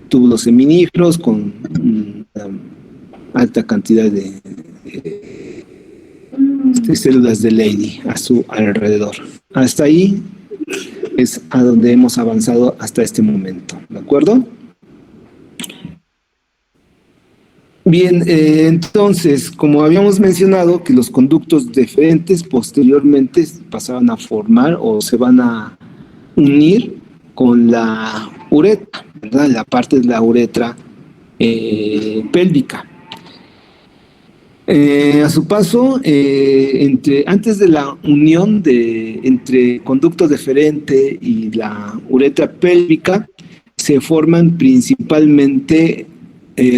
túbulos seminíferos con alta cantidad de células de Leydig a su alrededor. Hasta ahí es a donde hemos avanzado hasta este momento, ¿de acuerdo? Bien, entonces, como habíamos mencionado, que los conductos deferentes posteriormente pasaban a formar o se van a unir con la uretra, ¿verdad? La parte de la uretra pélvica. A su paso, antes de la unión entre conducto deferente y la uretra pélvica, se forman principalmente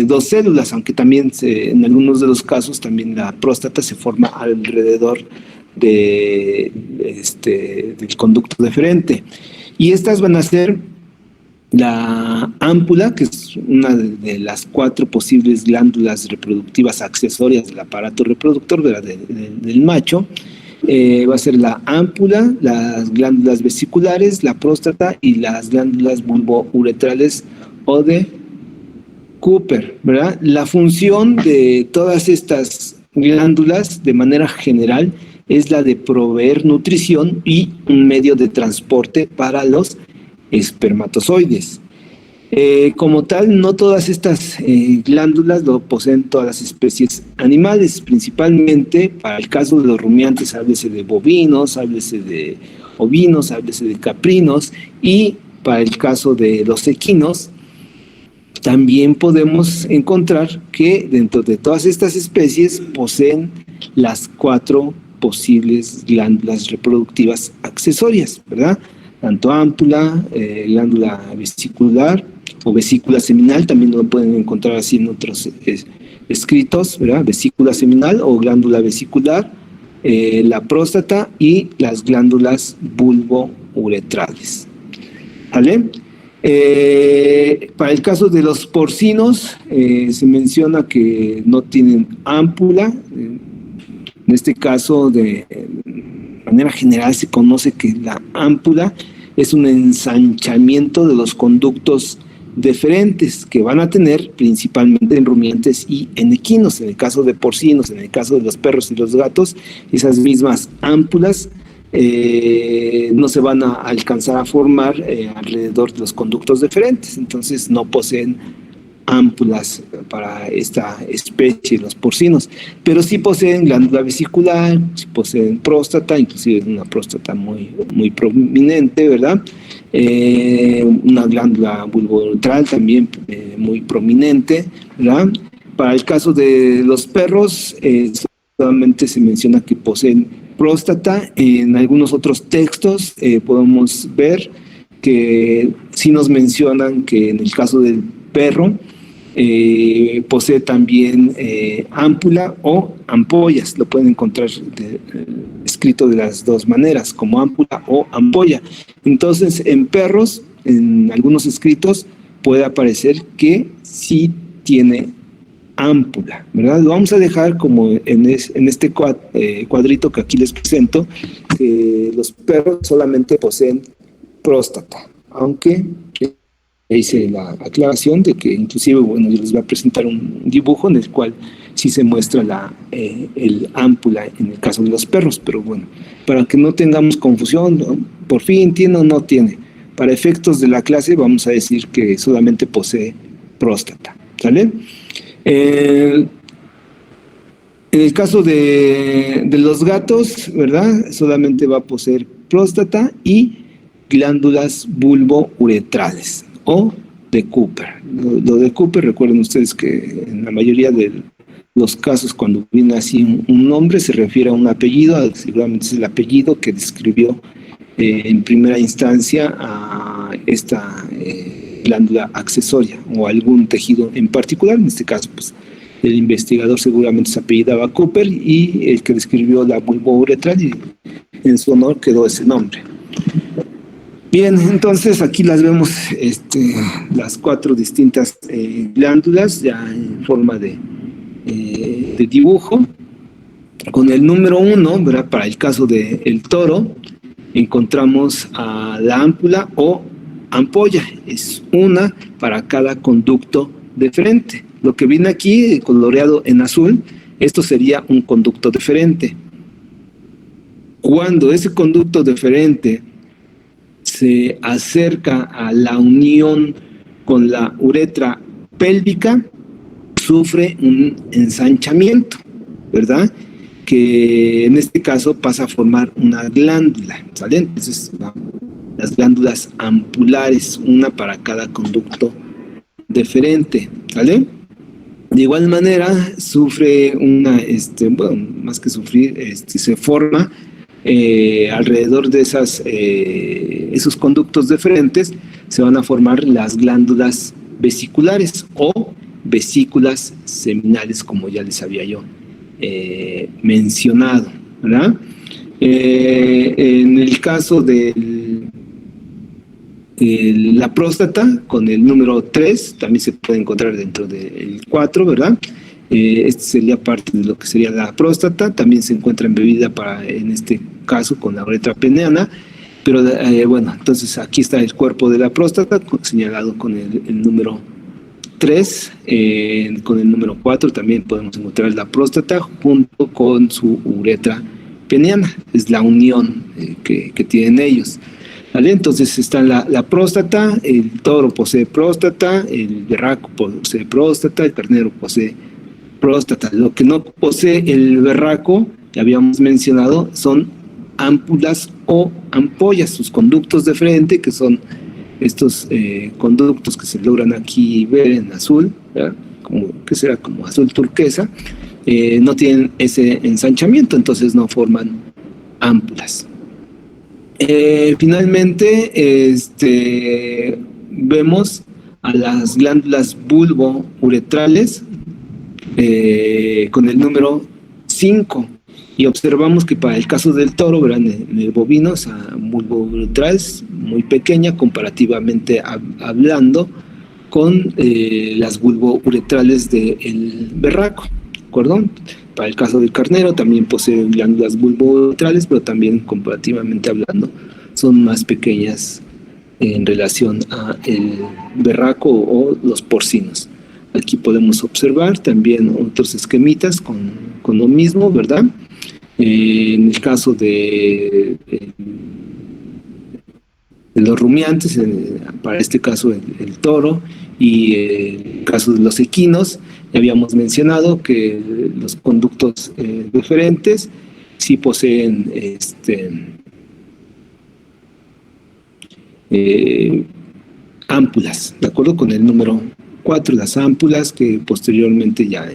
dos células, aunque también en algunos de los casos también la próstata se forma alrededor del conducto deferente. Y estas van a ser la ámpula, que es una de las 4 posibles glándulas reproductivas accesorias del aparato reproductor del macho. Va a ser la ámpula, las glándulas vesiculares, la próstata y las glándulas bulbouretrales o de Cooper, ¿verdad? La función de todas estas glándulas, de manera general, es la de proveer nutrición y un medio de transporte para los espermatozoides. Como tal, no todas estas glándulas lo poseen todas las especies animales, principalmente para el caso de los rumiantes, háblese de bovinos, háblese de ovinos, háblese de caprinos, y para el caso de los equinos, también podemos encontrar que dentro de todas estas especies poseen las 4 posibles glándulas reproductivas accesorias, ¿verdad? Tanto ámpula, glándula vesicular o vesícula seminal, también lo pueden encontrar así en otros escritos, ¿verdad? Vesícula seminal o glándula vesicular, la próstata y las glándulas bulbouretrales. ¿Vale? Para el caso de los porcinos, se menciona que no tienen ámpula. En este caso, de manera general, se conoce que la ámpula es un ensanchamiento de los conductos deferentes que van a tener principalmente en rumiantes y en equinos. En el caso de porcinos, en el caso de los perros y los gatos, esas mismas ámpulas no se van a alcanzar a formar alrededor de los conductos deferentes, entonces no poseen ámpulas para esta especie, los porcinos, pero sí poseen glándula vesicular, sí poseen próstata, inclusive una próstata muy, muy prominente, ¿verdad? Una glándula bulbouretral también muy prominente, ¿verdad? Para el caso de los perros, solamente se menciona que poseen próstata. En algunos otros textos podemos ver que sí nos mencionan que en el caso del perro posee también ámpula o ampollas. Lo pueden encontrar escrito de las dos maneras, como ámpula o ampolla. Entonces, en perros, en algunos escritos, puede aparecer que sí tiene ámpula, ¿verdad? Lo vamos a dejar como en este cuadrito que aquí les presento, que los perros solamente poseen próstata, aunque hice la aclaración de que inclusive, bueno, yo les voy a presentar un dibujo en el cual sí se muestra el ámpula en el caso de los perros, pero bueno, para que no tengamos confusión, ¿no? Por fin tiene o no tiene. Para efectos de la clase vamos a decir que solamente posee próstata, ¿sale? En el caso de los gatos, ¿verdad? Solamente va a poseer próstata y glándulas bulbouretrales o de Cooper. Lo de Cooper, recuerden ustedes que en la mayoría de los casos cuando viene así un nombre se refiere a un apellido, seguramente es el apellido que describió en primera instancia a esta glándula accesoria o algún tejido en particular. En este caso, pues, el investigador seguramente se apellidaba Cooper y el que describió la bulbouretral, y en su honor quedó ese nombre. Bien, entonces aquí las vemos, las 4 distintas glándulas ya en forma de dibujo. Con el número 1, ¿verdad? Para el caso del toro, encontramos a la ámpula o ampolla, es una para cada conducto deferente. Lo que viene aquí coloreado en azul, esto sería un conducto deferente. Cuando ese conducto deferente se acerca a la unión con la uretra pélvica, sufre un ensanchamiento, ¿verdad? Que en este caso pasa a formar una glándula, ¿sale? Entonces, las glándulas ampulares, una para cada conducto deferente, ¿sale? De igual manera, sufre una, bueno, más que sufrir, se forma alrededor de esos conductos deferentes, se van a formar las glándulas vesiculares o vesículas seminales, como ya les había yo mencionado, ¿verdad? En el caso de la próstata, con el número 3, también se puede encontrar dentro del 4, ¿verdad? Este sería parte de lo que sería la próstata, también se encuentra embebida en este caso con la uretra peniana, pero bueno, entonces aquí está el cuerpo de la próstata, señalado con el número 3, con el número 4 también podemos encontrar la próstata junto con su uretra peniana, es la unión que tienen ellos. ¿Vale? Entonces está la próstata, el toro posee próstata, el berraco posee próstata, el carnero posee próstata. Lo que no posee el berraco, ya habíamos mencionado, son ámpulas o ampollas, sus conductos de frente, que son estos conductos que se logran aquí ver en azul, ¿verdad? Que será como azul turquesa, no tienen ese ensanchamiento, entonces no forman ámpulas. Finalmente, vemos a las glándulas bulbouretrales con el número 5 y observamos que para el caso del toro, ¿verdad? En el bovino, esa bulbouretral es muy pequeña comparativamente hablando con las bulbouretrales del berraco, ¿de acuerdo? Para el caso del carnero también posee glándulas bulbouretrales, pero también comparativamente hablando son más pequeñas en relación a el berraco o los porcinos. Aquí podemos observar también otros esquemitas con lo mismo, ¿verdad? En el caso de los rumiantes, para este caso el toro, y el caso de los equinos, ya habíamos mencionado que los conductos deferentes sí poseen ámpulas, ¿de acuerdo? Con el número 4, las ámpulas que posteriormente ya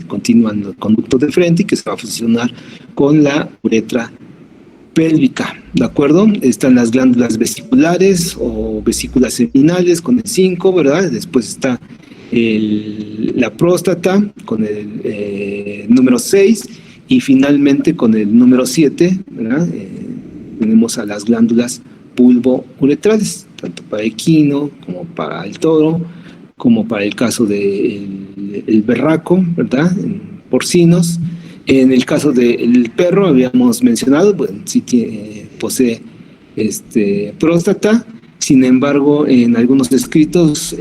continúan el conducto de frente y que se va a fusionar con la uretra pélvica, ¿de acuerdo? Están las glándulas vesiculares o vesículas seminales con el 5, ¿verdad? Después está la próstata con el número 6 y finalmente con el número 7, ¿verdad? Tenemos a las glándulas bulbouretrales, tanto para el equino como para el toro, como para el caso del berraco, ¿verdad? En porcinos. En el caso del perro, habíamos mencionado, bueno, sí posee próstata, sin embargo, en algunos escritos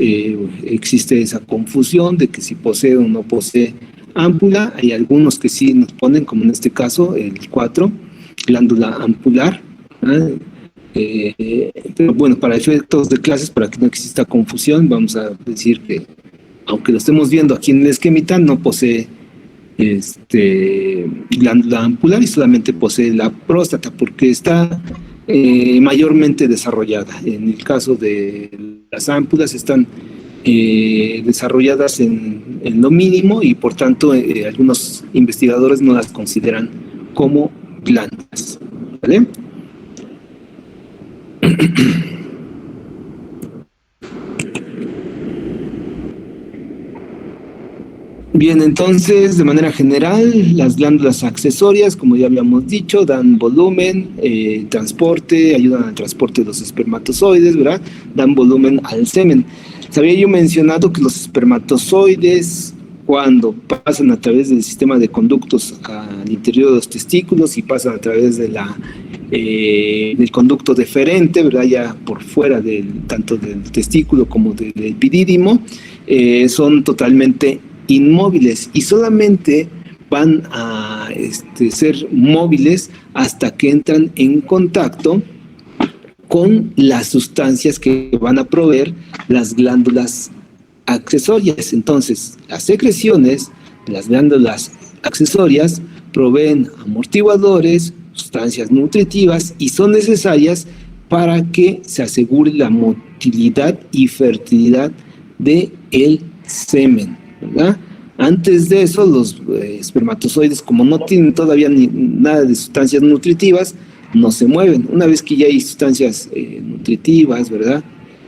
existe esa confusión de que si posee o no posee ámpula. Hay algunos que sí nos ponen, como en este caso, el 4, glándula ampular, ¿verdad? Pero bueno, para efectos de clases, para que no exista confusión, vamos a decir que, aunque lo estemos viendo aquí en el esquemita, no posee glándula ampular y solamente posee la próstata porque está mayormente desarrollada. En el caso de las ámpulas están desarrolladas en lo mínimo y por tanto algunos investigadores no las consideran como glándulas, ¿vale? Bien, entonces, de manera general, las glándulas accesorias, como ya habíamos dicho, dan volumen, transporte, ayudan al transporte de los espermatozoides, ¿verdad? Dan volumen al semen. Se había yo mencionado que los espermatozoides cuando pasan a través del sistema de conductos al interior de los testículos y pasan a través de del conducto deferente, ¿verdad? Ya por fuera tanto del testículo como del epidídimo, son totalmente inmóviles y solamente van a ser móviles hasta que entran en contacto con las sustancias que van a proveer las glándulas accesorias. Entonces, las secreciones de las glándulas accesorias proveen amortiguadores, sustancias nutritivas y son necesarias para que se asegure la motilidad y fertilidad del semen, ¿verdad? Antes de eso, los espermatozoides, como no tienen todavía nada de sustancias nutritivas, no se mueven. Una vez que ya hay sustancias nutritivas, ¿verdad?,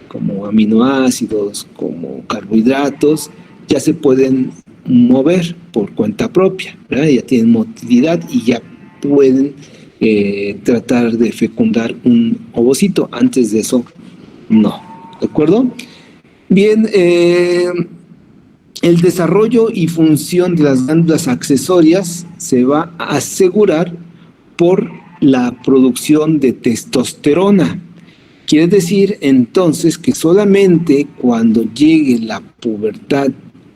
como aminoácidos, como carbohidratos, ya se pueden mover por cuenta propia, ¿verdad? Ya tienen motilidad y ya pueden tratar de fecundar un ovocito. Antes de eso, no. ¿De acuerdo? Bien, el desarrollo y función de las glándulas accesorias se va a asegurar por la producción de testosterona. Quiere decir entonces que solamente cuando llegue la pubertad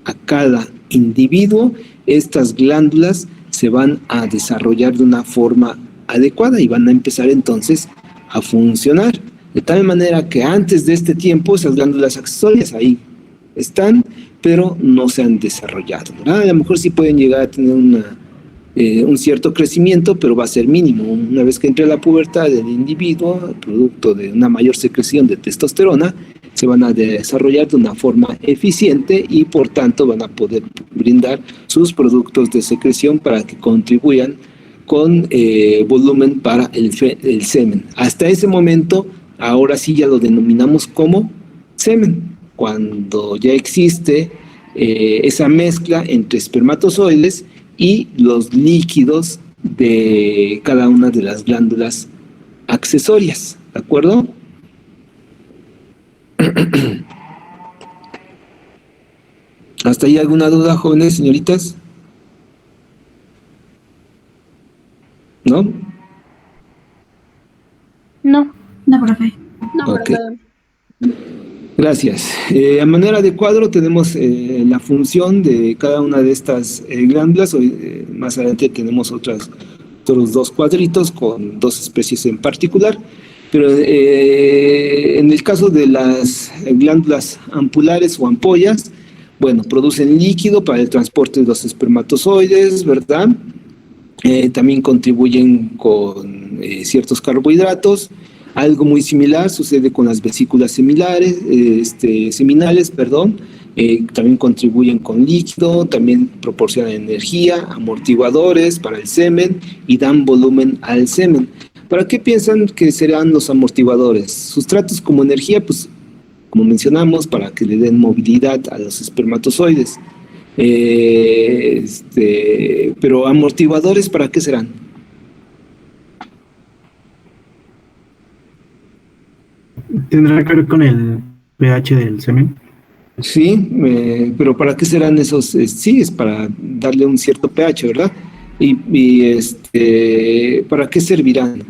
a cada individuo, estas glándulas se van a desarrollar de una forma adecuada y van a empezar entonces a funcionar. De tal manera que antes de este tiempo esas glándulas accesorias ahí están, pero no se han desarrollado, ¿verdad? A lo mejor sí pueden llegar a tener un cierto crecimiento, pero va a ser mínimo. Una vez que entre la pubertad del individuo, producto de una mayor secreción de testosterona, se van a desarrollar de una forma eficiente y por tanto van a poder brindar sus productos de secreción para que contribuyan con volumen para el semen. Hasta ese momento, ahora sí ya lo denominamos como semen, cuando ya existe esa mezcla entre espermatozoides y los líquidos de cada una de las glándulas accesorias, ¿de acuerdo? ¿Hasta ahí alguna duda, jóvenes, señoritas? ¿No? No, profe. No, Ok. profe. Gracias. A manera de cuadro tenemos la función de cada una de estas glándulas. Hoy, más adelante tenemos otros dos cuadritos con dos especies en particular. Pero en el caso de las glándulas ampulares o ampollas, bueno, producen líquido para el transporte de los espermatozoides, ¿verdad? También contribuyen con ciertos carbohidratos. Algo muy similar sucede con las vesículas seminales, también contribuyen con líquido, también proporcionan energía, amortiguadores para el semen y dan volumen al semen. ¿Para qué piensan que serán los amortiguadores? Sustratos como energía, pues como mencionamos, para que le den movilidad a los espermatozoides. Pero amortiguadores, ¿para qué serán? ¿Tendrá que ver con el pH del semen? Sí, pero ¿para qué serán esos? Sí, es para darle un cierto pH, ¿verdad? ¿Para qué servirán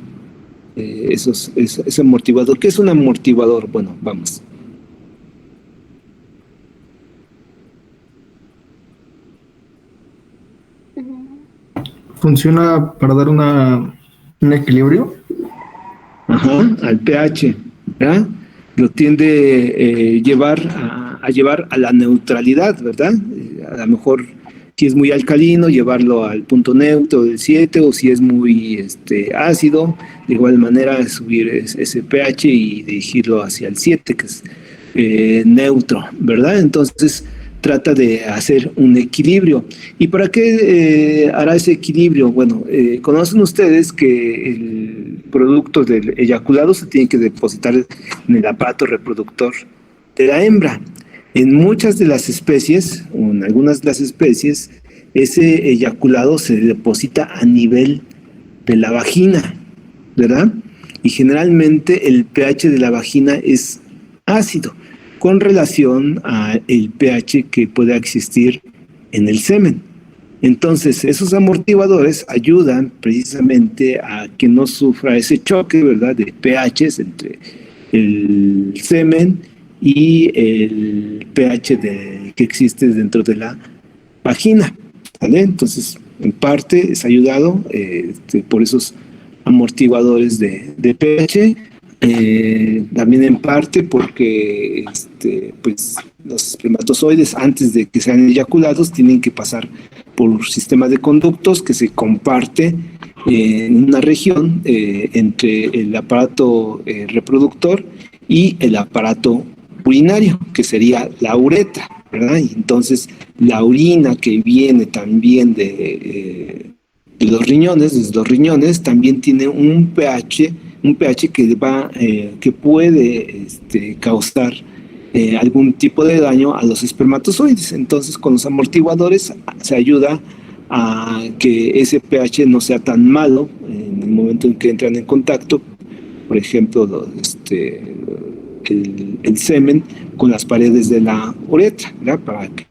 ese amortiguador? ¿Qué es un amortiguador? Bueno, vamos. ¿Funciona para dar un equilibrio? Ajá, al pH, ¿verdad? Lo tiende a llevar a la neutralidad, ¿verdad? A lo mejor si es muy alcalino, llevarlo al punto neutro del 7, o si es muy ácido, de igual manera subir ese pH y dirigirlo hacia el 7, que es neutro, ¿verdad? Entonces trata de hacer un equilibrio. ¿Y para qué hará ese equilibrio? Bueno, conocen ustedes que el producto del eyaculado se tiene que depositar en el aparato reproductor de la hembra. En muchas de las especies, o en algunas de las especies, ese eyaculado se deposita a nivel de la vagina, ¿verdad? Y generalmente el pH de la vagina es ácido, con relación al pH que pueda existir en el semen. Entonces, esos amortiguadores ayudan precisamente a que no sufra ese choque, ¿verdad?, de pHs entre el semen y el pH que existe dentro de la vagina, ¿vale? Entonces, en parte es ayudado por esos amortiguadores de pH, también en parte porque pues, los espermatozoides, antes de que sean eyaculados, tienen que pasar por un sistema de conductos que se comparte en una región entre el aparato reproductor y el aparato urinario, que sería la uretra, ¿verdad? Y entonces la orina que viene también de los riñones, también tiene un pH que puede causar algún tipo de daño a los espermatozoides. Entonces, con los amortiguadores se ayuda a que ese pH no sea tan malo en el momento en que entran en contacto, por ejemplo, el semen con las paredes de la uretra, ¿verdad?, para que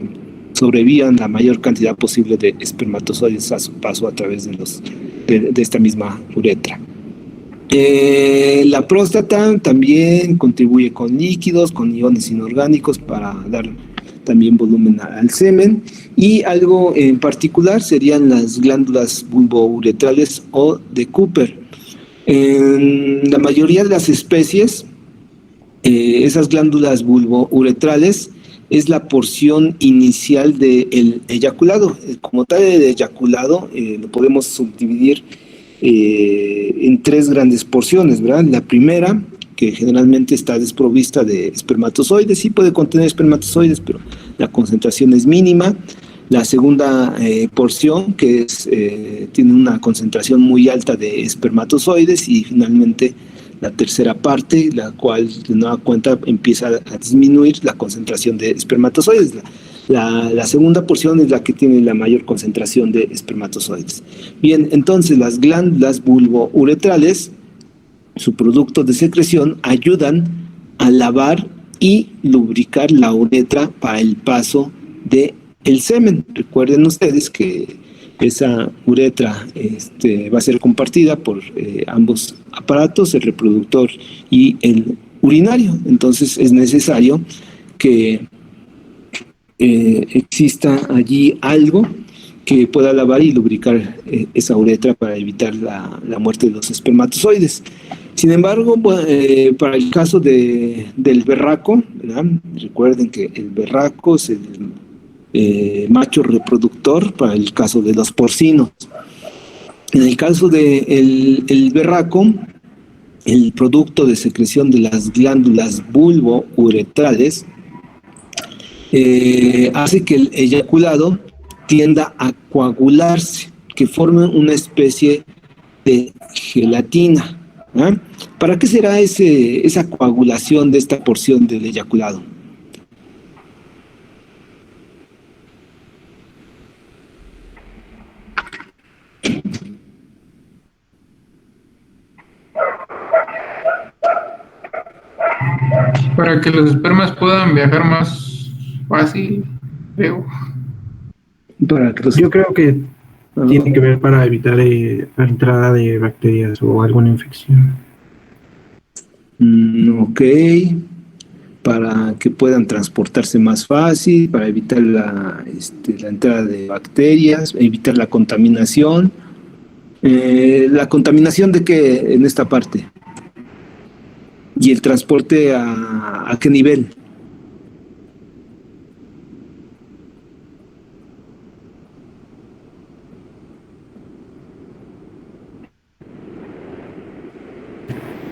sobrevivan la mayor cantidad posible de espermatozoides a su paso a través de esta misma uretra. La próstata también contribuye con líquidos, con iones inorgánicos para dar también volumen al semen, y algo en particular serían las glándulas bulbouretrales o de Cooper. En la mayoría de las especies, esas glándulas bulbouretrales es la porción inicial del eyaculado. Como tal, el eyaculado lo podemos subdividir en tres grandes porciones, ¿verdad? La primera, que generalmente está desprovista de espermatozoides, sí puede contener espermatozoides, pero la concentración es mínima. La segunda porción, que tiene una concentración muy alta de espermatozoides, y finalmente la tercera parte, la cual de nueva cuenta empieza a disminuir la concentración de espermatozoides. La segunda porción es la que tiene la mayor concentración de espermatozoides. Bien, entonces las glándulas bulbouretrales, su producto de secreción, ayudan a lavar y lubricar la uretra para el paso del semen. Recuerden ustedes que esa uretra va a ser compartida por ambos aparatos, el reproductor y el urinario. Entonces es necesario que exista allí algo que pueda lavar y lubricar esa uretra para evitar la muerte de los espermatozoides. Sin embargo, para el caso del berraco, ¿verdad?, recuerden que el berraco es el macho reproductor para el caso de los porcinos. En el caso del berraco, el producto de secreción de las glándulas bulbouretrales hace que el eyaculado tienda a coagularse, que forme una especie de gelatina. ¿Ah? ¿Para qué será esa coagulación de esta porción del eyaculado? Para que los espermas puedan viajar más fácil, veo. Yo creo que tiene que ver para evitar la entrada de bacterias o alguna infección. Ok. Para que puedan transportarse más fácil, para evitar la entrada de bacterias, evitar la contaminación. ¿La contaminación de qué en esta parte? ¿Y el transporte a qué nivel?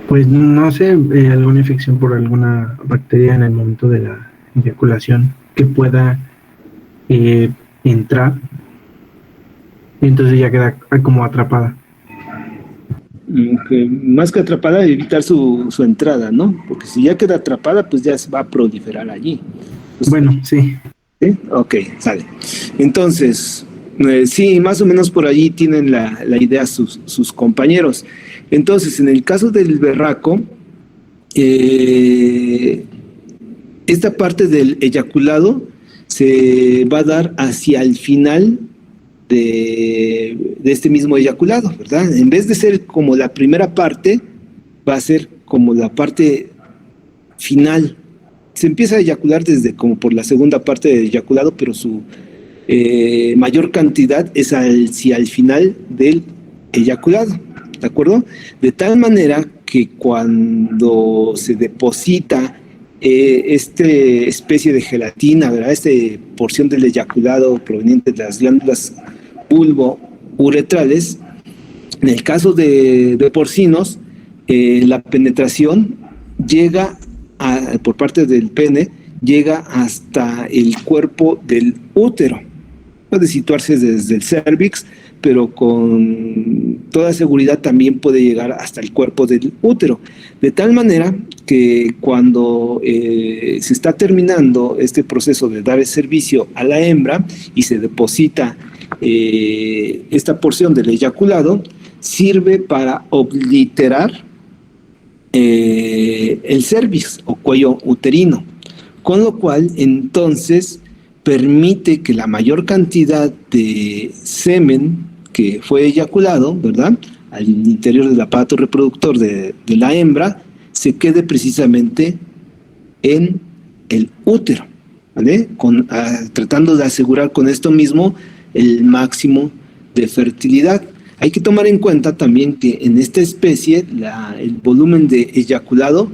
Pues no sé, alguna infección por alguna bacteria en el momento de la eyaculación que pueda entrar, y entonces ya queda como atrapada. Más que atrapada, evitar su entrada, ¿no? Porque si ya queda atrapada, pues ya se va a proliferar allí. Pues, bueno, sí. ¿sí? Ok, sale. Entonces, sí, más o menos por allí tienen la idea sus compañeros. Entonces, en el caso del berraco, esta parte del eyaculado se va a dar hacia el final de este mismo eyaculado, ¿verdad? En vez de ser como la primera parte, va a ser como la parte final. Se empieza a eyacular desde como por la segunda parte del eyaculado, pero su mayor cantidad es hacia el final del eyaculado, ¿de acuerdo? De tal manera que cuando se deposita esta especie de gelatina, ¿verdad? Esta porción del eyaculado proveniente de las glándulas bulbouretrales, en el caso de porcinos, la penetración llega por parte del pene, llega hasta el cuerpo del útero. Puede situarse desde el cérvix, pero con toda seguridad también puede llegar hasta el cuerpo del útero. De tal manera que cuando se está terminando este proceso de dar el servicio a la hembra y se deposita esta porción del eyaculado, sirve para obliterar el cérvix o cuello uterino, con lo cual entonces permite que la mayor cantidad de semen que fue eyaculado, ¿verdad?, al interior del aparato reproductor de la hembra, se quede precisamente en el útero, ¿vale? Tratando de asegurar con esto mismo el máximo de fertilidad. Hay que tomar en cuenta también que en esta especie el volumen de eyaculado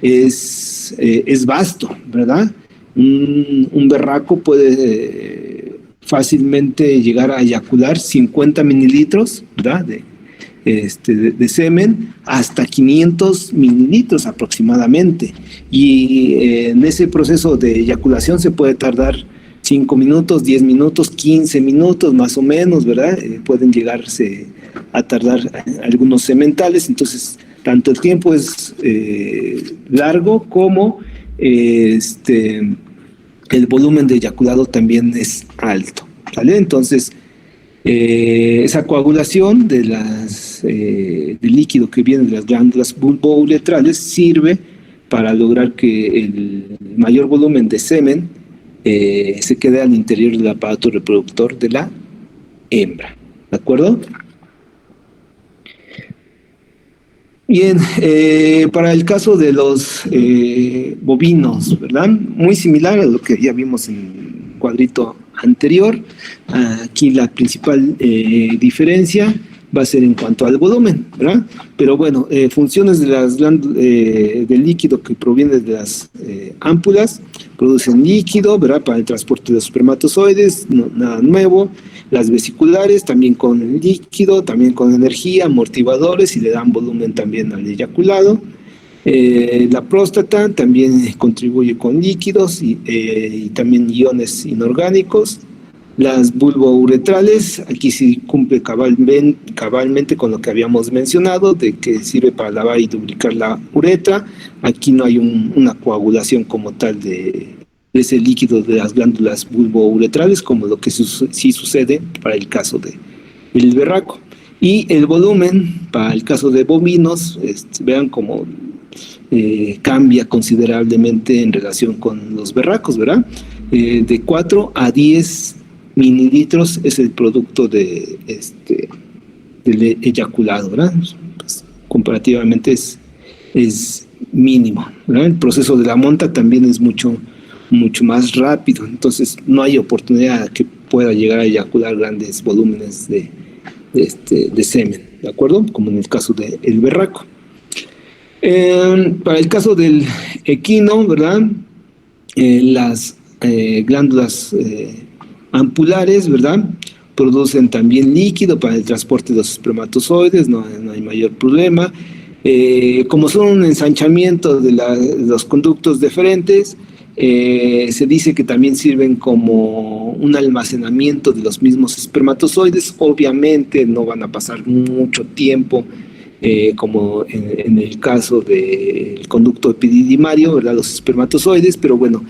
es vasto, ¿verdad? Un berraco puede fácilmente llegar a eyacular 50 mililitros, ¿verdad?, de semen, hasta 500 mililitros aproximadamente. Y en ese proceso de eyaculación se puede tardar 5 minutos, 10 minutos, 15 minutos más o menos, ¿verdad? Pueden llegarse a tardar algunos sementales, entonces tanto el tiempo es largo como el volumen de eyaculado también es alto, ¿vale? Entonces, esa coagulación del líquido que viene de las glándulas bulbouretrales sirve para lograr que el mayor volumen de semen se quede al interior del aparato reproductor de la hembra, ¿de acuerdo? Bien, para el caso de los bovinos, ¿verdad? Muy similar a lo que ya vimos en el cuadrito anterior. Aquí la principal diferencia va a ser en cuanto al volumen, ¿verdad? Pero bueno, funciones de las del líquido que proviene de las ámpulas, producen líquido, ¿verdad?, para el transporte de los espermatozoides, nada nuevo. Las vesiculares también con líquido, también con energía, amortiguadores, y le dan volumen también al eyaculado. La próstata también contribuye con líquidos y también iones inorgánicos. Las bulbouretrales, aquí sí cumple cabalmente con lo que habíamos mencionado, de que sirve para lavar y lubricar la uretra. Aquí no hay una coagulación como tal de ese líquido de las glándulas bulbouretrales, como lo que sí sucede para el caso del berraco. Y el volumen, para el caso de bovinos, vean cómo cambia considerablemente en relación con los berracos, ¿verdad? De 4 a 10 mililitros es el producto del eyaculado, ¿verdad? Pues, comparativamente es mínimo, ¿verdad? El proceso de la monta también es mucho más rápido, entonces no hay oportunidad que pueda llegar a eyacular grandes volúmenes de semen, ¿de acuerdo? Como en el caso del berraco. Para el caso del equino, ¿verdad? Las glándulas ampulares, ¿verdad?, producen también líquido para el transporte de los espermatozoides, no hay mayor problema. Como son un ensanchamiento de los conductos deferentes, se dice que también sirven como un almacenamiento de los mismos espermatozoides. Obviamente no van a pasar mucho tiempo, como en el caso del conducto epididymario, ¿verdad?, los espermatozoides, pero bueno,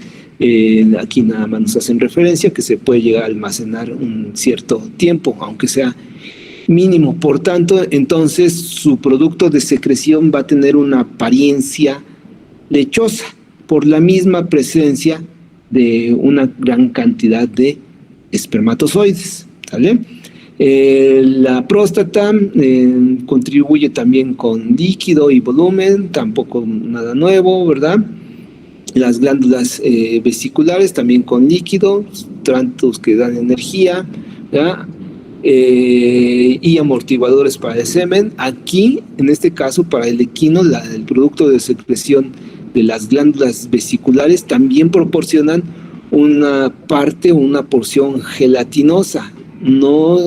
aquí nada más nos hacen referencia que se puede llegar a almacenar un cierto tiempo, aunque sea mínimo. Por tanto, entonces su producto de secreción va a tener una apariencia lechosa por la misma presencia de una gran cantidad de espermatozoides, ¿vale? La próstata contribuye también con líquido y volumen, tampoco nada nuevo, ¿verdad? Las glándulas vesiculares también con líquido, tractos que dan energía, ¿verdad? Y amortiguadores para el semen. Aquí, en este caso, para el equino, el producto de secreción de las glándulas vesiculares también proporcionan una parte o una porción gelatinosa. No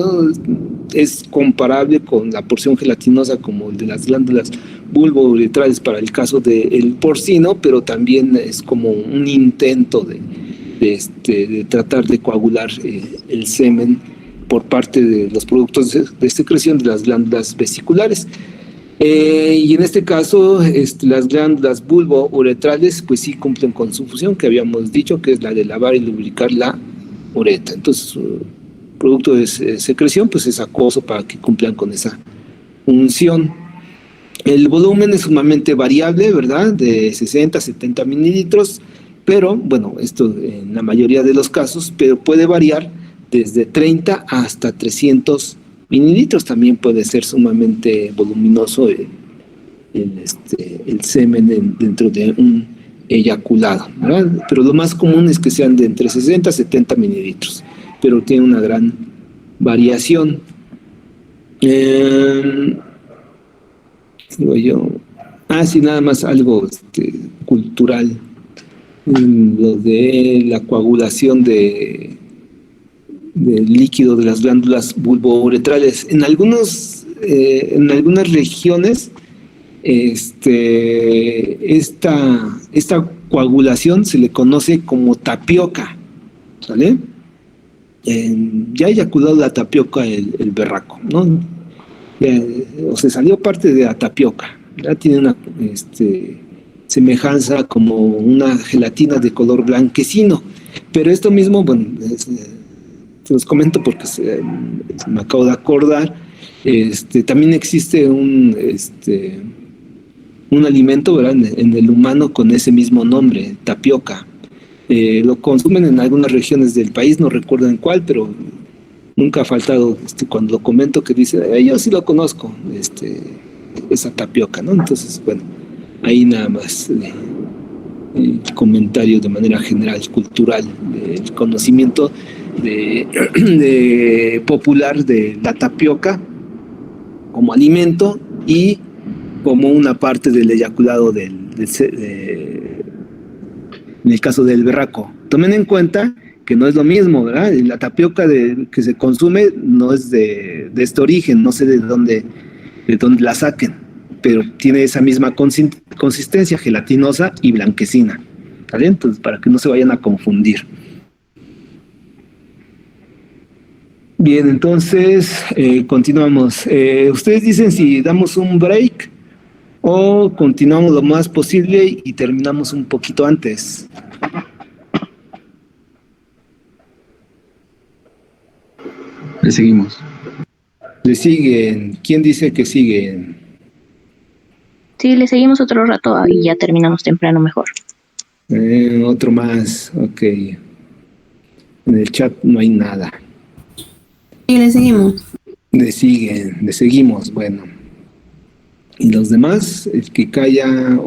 es comparable con la porción gelatinosa como el de las glándulas bulbouretrales para el caso del porcino, pero también es como un intento de tratar de coagular el semen por parte de los productos de secreción de las glándulas vesiculares. Y en este caso, las glándulas bulbouretrales, pues sí cumplen con su función, que habíamos dicho, que es la de lavar y lubricar la uretra. Entonces, producto de secreción, pues es acuoso para que cumplan con esa función. El volumen es sumamente variable, ¿verdad? De 60 a 70 mililitros, pero, bueno, esto en la mayoría de los casos, pero puede variar desde 30 hasta 300 mililitros. También puede ser sumamente voluminoso el semen dentro de un eyaculado, ¿verdad? Pero lo más común es que sean de entre 60 a 70 mililitros, pero tiene una gran variación. Digo yo, sí, nada más algo cultural, lo de la coagulación del líquido de las glándulas bulbouretrales. En algunas regiones, esta coagulación se le conoce como tapioca, ¿sale? Ya ha eyaculado la tapioca el berraco, ¿no? O se salió parte de la tapioca, ya tiene una semejanza como una gelatina de color blanquecino, pero esto mismo, bueno, se los comento porque me acabo de acordar, también existe un alimento, ¿verdad?, en el humano con ese mismo nombre, tapioca. Lo consumen en algunas regiones del país, no recuerdo en cuál, pero nunca ha faltado cuando lo comento que dice, yo sí lo conozco, esa tapioca, ¿no? Entonces, bueno, ahí nada más el comentario de manera general, cultural, del conocimiento popular de la tapioca como alimento y como una parte del eyaculado en el caso del berraco. Tomen en cuenta que no es lo mismo, ¿verdad? La tapioca que se consume no es de este origen, no sé de dónde la saquen, pero tiene esa misma consistencia gelatinosa y blanquecina, ¿vale? Entonces, para que no se vayan a confundir. Bien, entonces, continuamos. Ustedes dicen si damos un break o continuamos lo más posible y terminamos un poquito antes. Le seguimos. Le siguen. ¿Quién dice que siguen? Sí, le seguimos otro rato y ya terminamos temprano mejor. Otro más, ok. En el chat no hay nada. Y le seguimos. Le siguen, le seguimos, bueno. Y los demás, el que calla